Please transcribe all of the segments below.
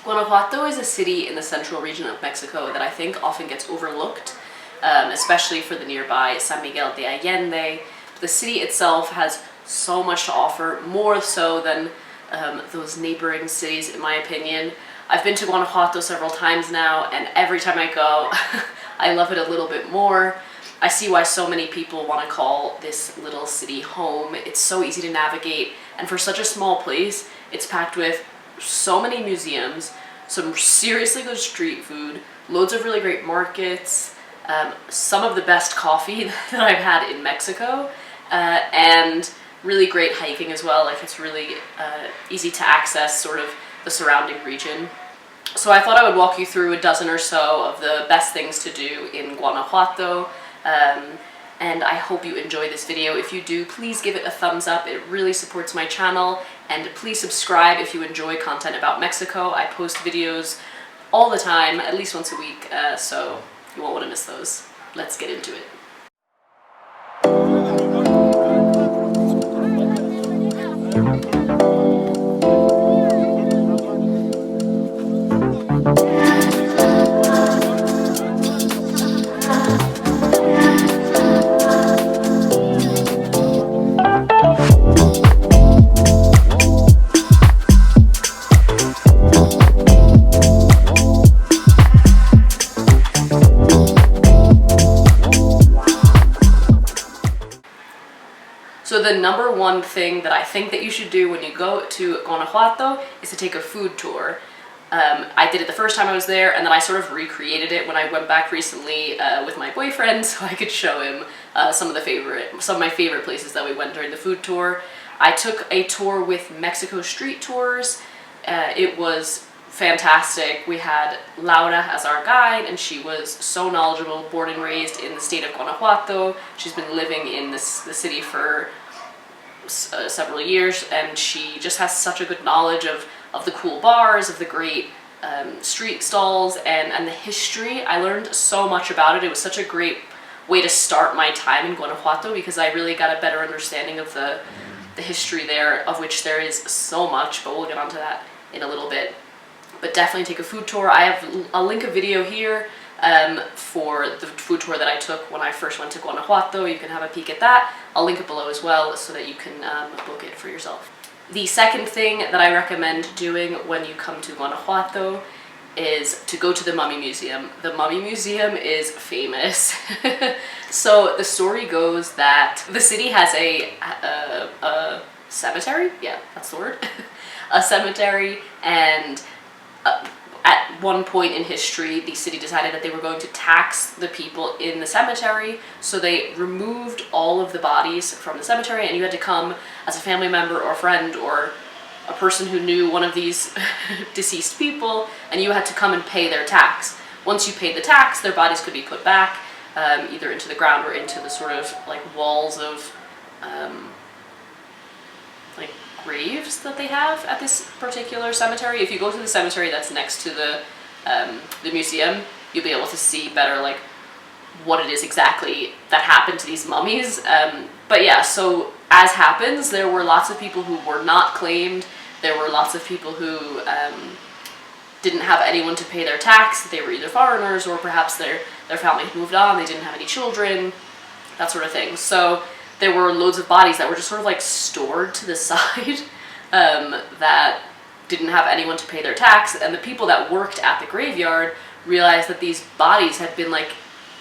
Guanajuato is a city in the central region of Mexico that I think often gets overlooked, especially for the nearby San Miguel de Allende. The city itself has so much to offer, more so than those neighboring cities, in my opinion. I've been to Guanajuato several times now, and every time I go, I love it a little bit more. I see why so many people want to call this little city home. It's so easy to navigate, and for such a small place, it's packed with so many museums, some seriously good street food, loads of really great markets, some of the best coffee that I've had in Mexico, and really great hiking as well. Like, it's really easy to access sort of the surrounding region. So I thought I would walk you through a dozen or so of the best things to do in Guanajuato, and I hope you enjoy this video. If you do, please give it a thumbs up. It really supports my channel, and please subscribe if you enjoy content about Mexico. I post videos all the time, at least once a week, so you won't want to miss those. Let's get into it. So the number one thing that I think that you should do when you go to Guanajuato is to take a food tour. I did it the first time I was there, and then I sort of recreated it when I went back recently with my boyfriend, so I could show him some of my favorite places that we went during the food tour. I took a tour with Mexico Street Tours. It was fantastic. We had Laura as our guide, and she was so knowledgeable, born and raised in the state of Guanajuato. She's been living in the city for several years, and she just has such a good knowledge of the cool bars, of the great street stalls, and the history. I learned so much about it. It was such a great way to start my time in Guanajuato, because I really got a better understanding of the history there, of which there is so much, but we'll get onto that in a little bit. But definitely take a food tour. I'll link a video here for the food tour that I took when I first went to Guanajuato. You can have a peek at that. I'll link it below as well so that you can book it for yourself. The second thing that I recommend doing when you come to Guanajuato is to go to the Mummy Museum. The Mummy Museum is famous. So the story goes that the city has a cemetery? Yeah, that's the word. A cemetery, and at one point in history, the city decided that they were going to tax the people in the cemetery, so they removed all of the bodies from the cemetery, and you had to come as a family member or friend or a person who knew one of these deceased people, and you had to come and pay their tax. Once you paid the tax, their bodies could be put back, either into the ground or into the sort of like walls of like graves that they have at this particular cemetery. If you go to the cemetery that's next to the museum, you'll be able to see better like what it is exactly that happened to these mummies. But yeah, so as happens, there were lots of people who were not claimed. There were lots of people who didn't have anyone to pay their tax. They were either foreigners, or perhaps their family had moved on, they didn't have any children, that sort of thing. So there were loads of bodies that were just sort of like stored to the side that didn't have anyone to pay their tax, and the people that worked at the graveyard realized that these bodies had been like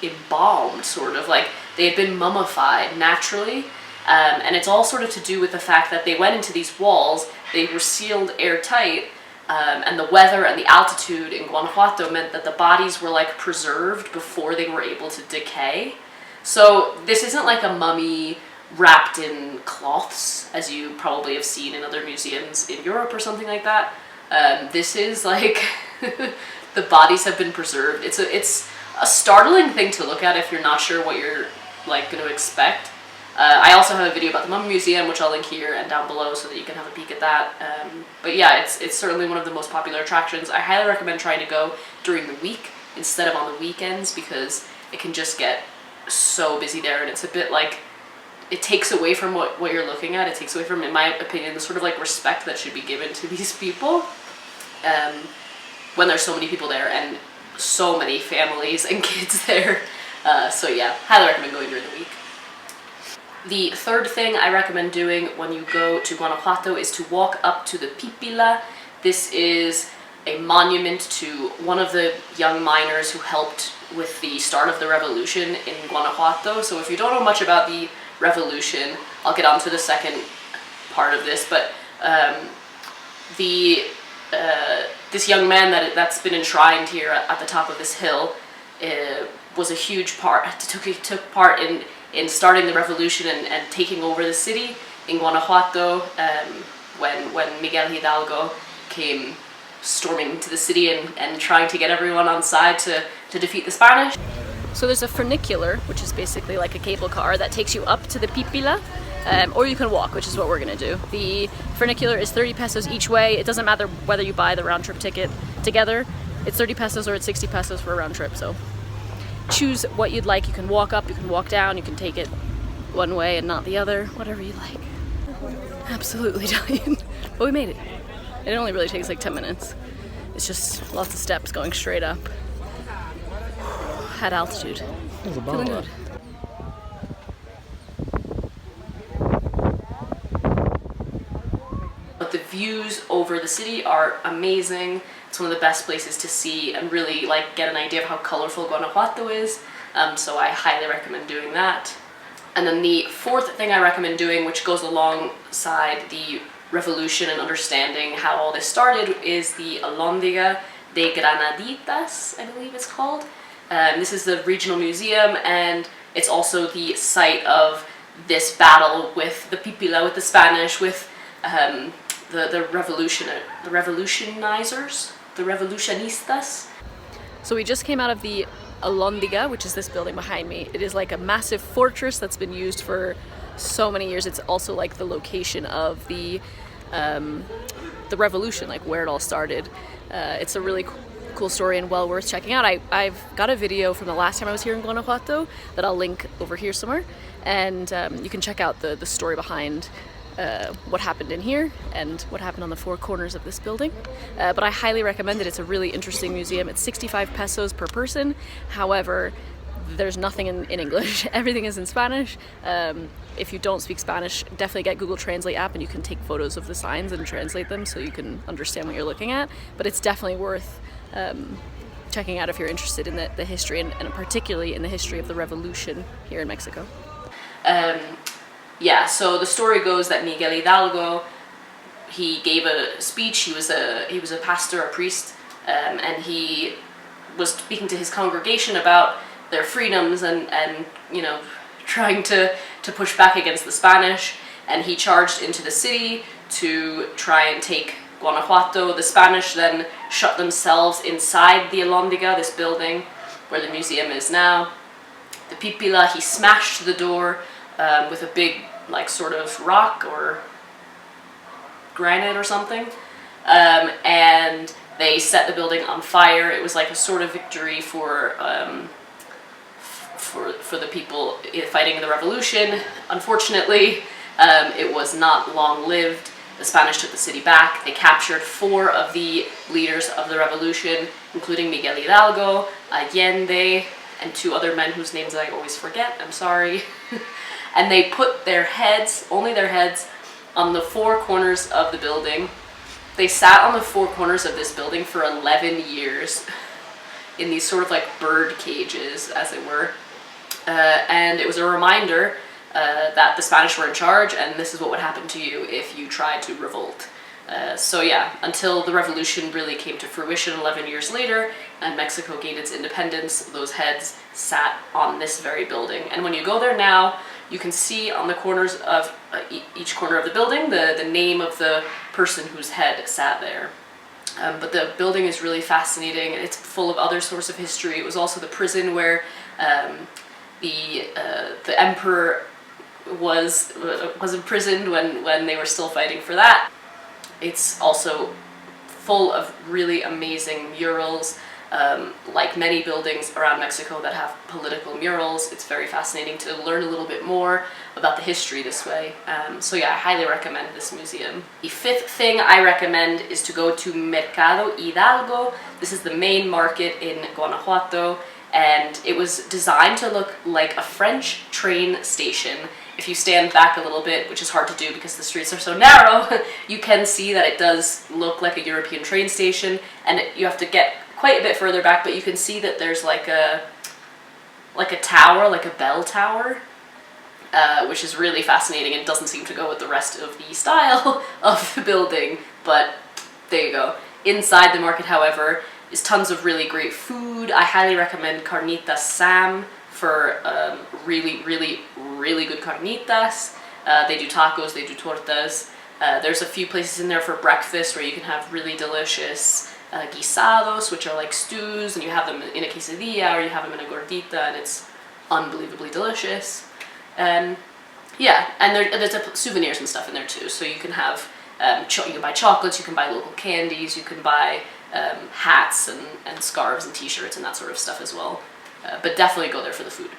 embalmed, sort of like they had been mummified naturally, and it's all sort of to do with the fact that they went into these walls, they were sealed airtight, and the weather and the altitude in Guanajuato meant that the bodies were like preserved before they were able to decay. So this isn't like a mummy wrapped in cloths, as you probably have seen in other museums in Europe or something like that. This is like, the bodies have been preserved. It's a startling thing to look at if you're not sure what you're like going to expect. I also have a video about the Mummy Museum, which I'll link here and down below so that you can have a peek at that. But yeah, it's certainly one of the most popular attractions. I highly recommend trying to go during the week instead of on the weekends, because it can just get so busy there, and it's a bit like, it takes away from what you're looking at. It takes away from, in my opinion, the sort of like respect that should be given to these people. when there's so many people there and so many families and kids there. So yeah, highly recommend going during the week. The third thing I recommend doing when you go to Guanajuato is to walk up to the Pipila. This is a monument to one of the young miners who helped with the start of the revolution in Guanajuato. So if you don't know much about the revolution, I'll get on to the second part of this, but this young man that's been enshrined here at the top of this hill was a huge part, took part in starting the revolution and taking over the city in Guanajuato when Miguel Hidalgo came storming into the city and trying to get everyone on side to defeat the Spanish. So there's a funicular, which is basically like a cable car that takes you up to the Pipila, or you can walk, which is what we're gonna do. The funicular is 30 pesos each way. It doesn't matter whether you buy the round trip ticket together. It's 30 pesos or it's 60 pesos for a round trip, so choose what you'd like. You can walk up, you can walk down, you can take it one way and not the other, whatever you like. Absolutely dying. But we made it. It only really takes like 10 minutes. It's just lots of steps going straight up at altitude. Feeling good. But the views over the city are amazing. It's one of the best places to see and really like get an idea of how colorful Guanajuato is. So I highly recommend doing that. And then the fourth thing I recommend doing, which goes alongside the revolution and understanding how all this started, is the Alhondiga de Granaditas, I believe it's called. This is the regional museum, and it's also the site of this battle with the Pipila, with the Spanish, with the revolutionistas. So we just came out of the Alhondiga, which is this building behind me. It is like a massive fortress that's been used for so many years. It's also like the location of the revolution, like where it all started. It's a really cool story and well worth checking out. I've got a video from the last time I was here in Guanajuato that I'll link over here somewhere, and you can check out the story behind what happened in here and what happened on the four corners of this building. But I highly recommend it. It's a really interesting museum. It's 65 pesos per person. However, there's nothing in English. Everything is in Spanish. If you don't speak Spanish, definitely get Google Translate app and you can take photos of the signs and translate them so you can understand what you're looking at. But it's definitely worth checking out if you're interested in the history and particularly in the history of the revolution here in Mexico. Yeah, so the story goes that Miguel Hidalgo, he gave a speech. He was a pastor, a priest, and he was speaking to his congregation about their freedoms and you know, trying to push back against the Spanish, and he charged into the city to try and take Guanajuato. The Spanish then shut themselves inside the Alhondiga, this building where the museum is now. The Pipila, he smashed the door with a big like sort of rock or granite or something, and they set the building on fire. It was like a sort of victory for the people fighting the revolution. Unfortunately, it was not long-lived. The Spanish took the city back. They captured 4 of the leaders of the revolution, including Miguel Hidalgo, Allende, and 2 other men whose names I always forget. I'm sorry. And they put their heads, only their heads, on the 4 corners of the building. They sat on the 4 corners of this building for 11 years in these sort of like bird cages, as it were. And it was a reminder that the Spanish were in charge, and this is what would happen to you if you tried to revolt. So yeah, until the revolution really came to fruition 11 years later and Mexico gained its independence, those heads sat on this very building. And when you go there now, you can see on the corners of each corner of the building the name of the person whose head sat there. But the building is really fascinating. It's full of other sorts of history. It was also the prison where the emperor was imprisoned when they were still fighting for that. It's also full of really amazing murals. Like many buildings around Mexico that have political murals, it's very fascinating to learn a little bit more about the history this way. So yeah, I highly recommend this museum. The fifth thing I recommend is to go to Mercado Hidalgo. This is the main market in Guanajuato, and it was designed to look like a French train station. If you stand back a little bit, which is hard to do because the streets are so narrow, you can see that it does look like a European train station, and you have to get quite a bit further back, but you can see that there's like a tower, like a bell tower, which is really fascinating and doesn't seem to go with the rest of the style of the building, but there you go. Inside the market, however, is tons of really great food. I highly recommend Carnitas Sam for really good carnitas. They do tacos, they do tortas. There's a few places in there for breakfast where you can have really delicious guisados, which are like stews, and you have them in a quesadilla or you have them in a gordita, and it's unbelievably delicious. Yeah, and there's souvenirs and stuff in there too, so you can have you can buy chocolates, you can buy local candies, you can buy hats and scarves and t-shirts and that sort of stuff as well. But definitely go there for the food.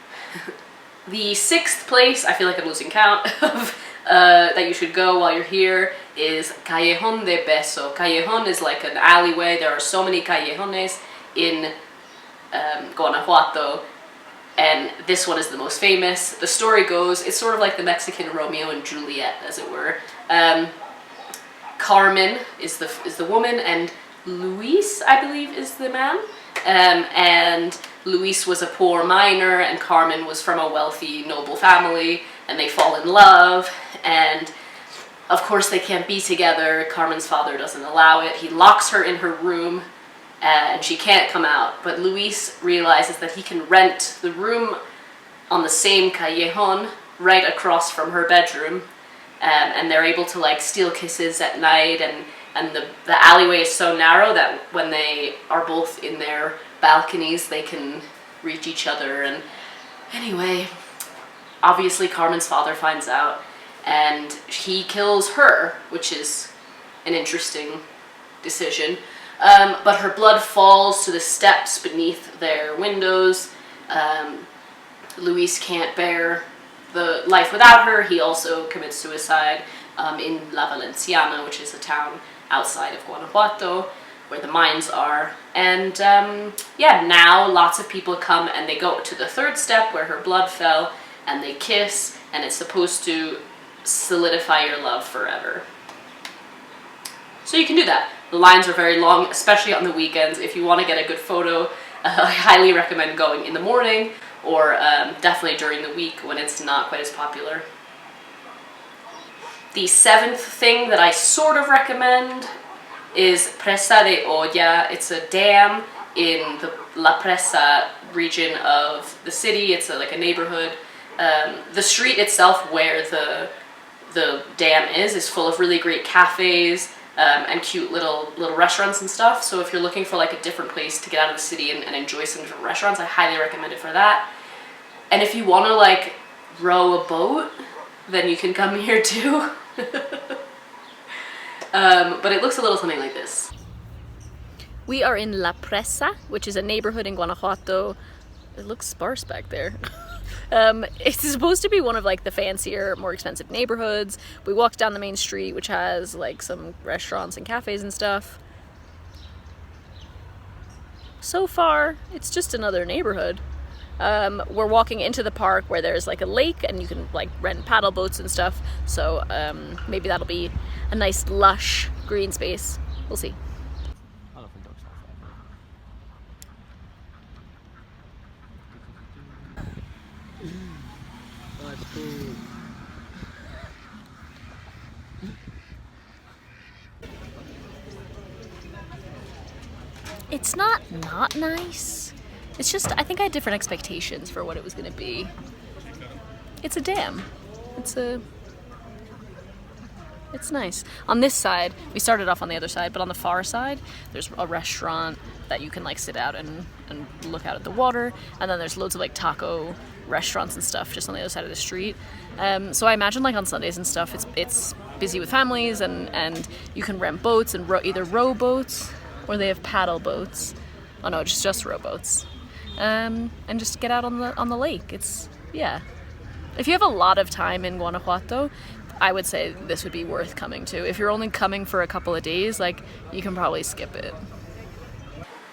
The sixth place, I feel like I'm losing count of that you should go while you're here, is Callejon del Beso. Callejon is like an alleyway. There are so many callejones in Guanajuato, and this one is the most famous. The story goes, it's sort of like the Mexican Romeo and Juliet, as it were. Carmen is the woman, and Luis, I believe, is the man. And Luis was a poor miner, and Carmen was from a wealthy, noble family, and they fall in love, and of course they can't be together. Carmen's father doesn't allow it. He locks her in her room, and she can't come out, but Luis realizes that he can rent the room on the same callejon right across from her bedroom, and they're able to like steal kisses at night, and the alleyway is so narrow that when they are both in their balconies they can reach each other. And anyway, obviously Carmen's father finds out and he kills her, which is an interesting decision. But her blood falls to the steps beneath their windows. Luis can't bear the life without her. He also commits suicide in La Valenciana, which is a town outside of Guanajuato where the mines are. And yeah, now lots of people come and they go to the third step where her blood fell, and they kiss, and it's supposed to solidify your love forever. So you can do that. The lines are very long, especially on the weekends. If you want to get a good photo, I highly recommend going in the morning, or definitely during the week when it's not quite as popular. The seventh thing that I sort of recommend is Presa de Olla. It's a dam in the La Presa region of the city. It's like a neighborhood. The street itself where the dam is full of really great cafes and cute little restaurants and stuff. So if you're looking for like a different place to get out of the city and enjoy some different restaurants, I highly recommend it for that. And if you want to like row a boat, then you can come here too. But it looks a little something like this. We are in La Presa, which is a neighborhood in Guanajuato. It looks sparse back there. It's supposed to be one of like the fancier, more expensive neighborhoods. We walked down the main street, which has like some restaurants and cafes and stuff. So far, it's just another neighborhood. We're walking into the park where there's like a lake and you can like rent paddle boats and stuff. So maybe that'll be a nice lush green space. We'll see. It's not nice. It's just, I think I had different expectations for what it was going to be. It's a dam. It's nice. On this side, we started off on the other side, but on the far side, there's a restaurant that you can like sit out and look out at the water. And then there's loads of like taco restaurants and stuff just on the other side of the street. So I imagine like on Sundays and stuff, it's busy with families, and you can rent boats and either row boats or they have paddle boats. Oh no, just rowboats. And just get out on the lake. It's, yeah. If you have a lot of time in Guanajuato, I would say this would be worth coming to. If you're only coming for a couple of days, like, you can probably skip it.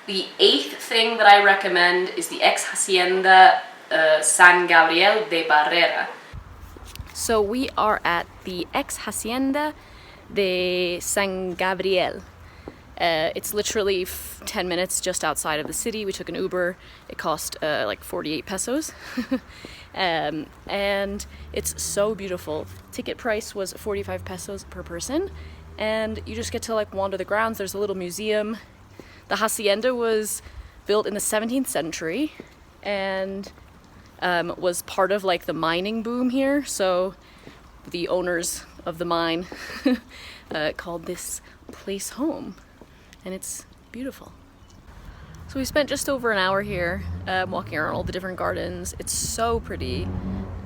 The 8th thing that I recommend is the ex-Hacienda San Gabriel de Barrera. So we are at the ex-Hacienda de San Gabriel. It's literally 10 minutes just outside of the city. We took an Uber. It cost like 48 pesos. And it's so beautiful. Ticket price was 45 pesos per person. And you just get to like wander the grounds. There's a little museum. The hacienda was built in the 17th century and was part of like the mining boom here. So the owners of the mine called this place home. And it's beautiful. So we spent just over an hour here walking around all the different gardens. It's so pretty.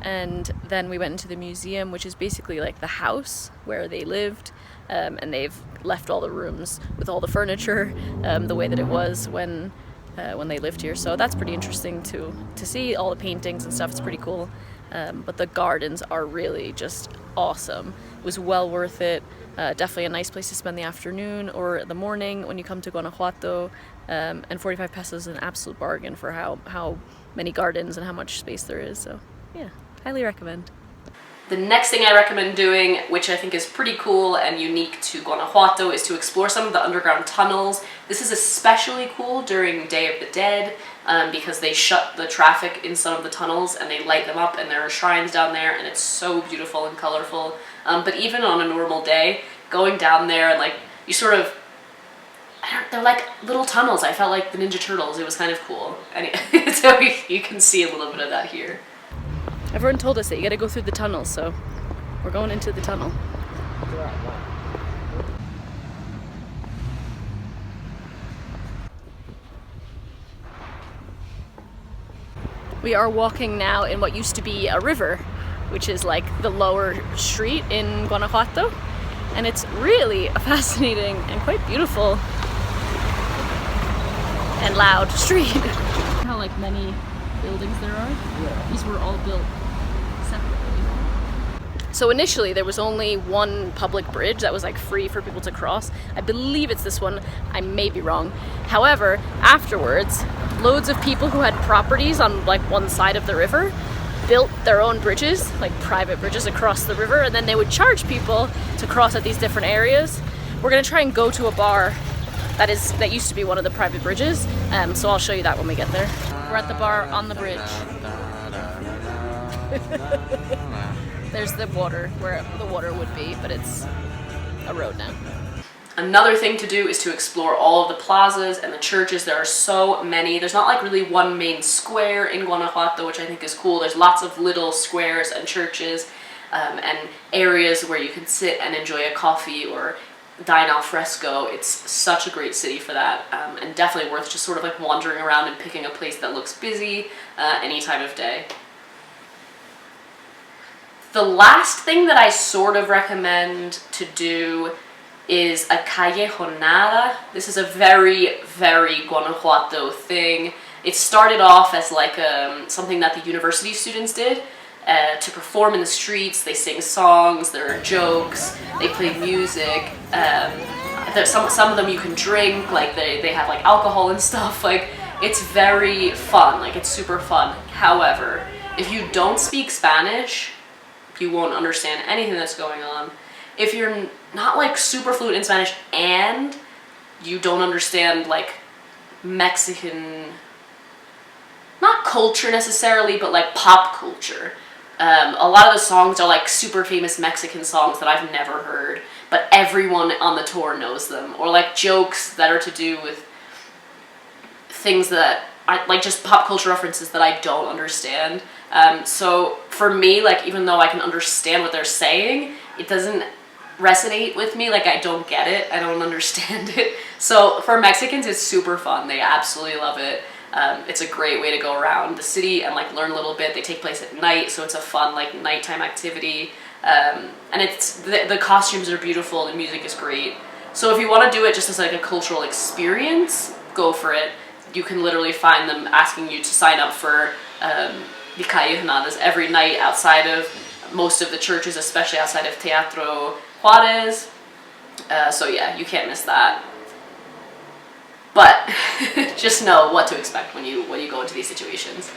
And then we went into the museum, which is basically like the house where they lived. And they've left all the rooms with all the furniture the way that it was when they lived here. So that's pretty interesting to see all the paintings and stuff. It's pretty cool. But the gardens are really just awesome. It was well worth it. Definitely a nice place to spend the afternoon or the morning when you come to Guanajuato. And 45 pesos is an absolute bargain for how many gardens and how much space there is. So yeah, highly recommend. The next thing I recommend doing, which I think is pretty cool and unique to Guanajuato, is to explore some of the underground tunnels. This is especially cool during Day of the Dead because they shut the traffic in some of the tunnels and they light them up, and there are shrines down there, and it's so beautiful and colorful. But even on a normal day, going down there and like you sort of, they're like little tunnels. I felt like the Ninja Turtles. It was kind of cool. And so you can see a little bit of that here. Everyone told us that you gotta go through the tunnel, so we're going into the tunnel. We are walking now in what used to be a river, which is like the lower street in Guanajuato, and it's really a fascinating and quite beautiful and loud street. How like many buildings there are. Yeah. These were all built separately. So initially there was only one public bridge that was like free for people to cross. I believe it's this one. I may be wrong. However, afterwards, loads of people who had properties on like one side of the river built their own bridges, like private bridges across the river, and then they would charge people to cross at these different areas. We're gonna try and go to a bar that used to be one of the private bridges, so I'll show you that when we get there. We're at the bar on the bridge. There's the water, where the water would be, but it's a road now. Another thing to do is to explore all of the plazas and the churches. There are so many. There's not like really one main square in Guanajuato, which I think is cool. There's lots of little squares and churches and areas where you can sit and enjoy a coffee or dine al fresco. It's such a great city for that, and definitely worth just sort of like wandering around and picking a place that looks busy any time of day. The last thing that I sort of recommend to do is a Callejoneada. This is a very, very Guanajuato thing. It started off as like something that the university students did to perform in the streets. They sing songs, there are jokes, they play music. Some of them you can drink, like they have like alcohol and stuff. Like, it's very fun, like it's super fun. However, if you don't speak Spanish, you won't understand anything that's going on. If you're not like super fluent in Spanish and you don't understand like Mexican, not culture necessarily, but like pop culture. A lot of the songs are like super famous Mexican songs that I've never heard, but everyone on the tour knows them. Or like jokes that are to do with things that I like, just pop culture references that I don't understand. So for me, like, even though I can understand what they're saying, it doesn't resonate with me. Like, I don't get it. I don't understand it. So for Mexicans, it's super fun. They absolutely love it. It's a great way to go around the city and like learn a little bit. They take place at night, so it's a fun like nighttime activity. And it's the costumes are beautiful. The music is great. So if you want to do it just as like a cultural experience, go for it. you can literally find them asking you to sign up for the Callejoneadas every night outside of most of the churches, especially outside of Teatro Juarez. So yeah, you can't miss that. But just know what to expect when you go into these situations.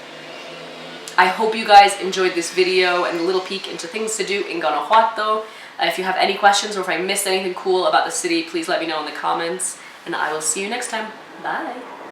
I hope you guys enjoyed this video and a little peek into things to do in Guanajuato. If you have any questions or if I missed anything cool about the city, please let me know in the comments. And I will see you next time. Bye!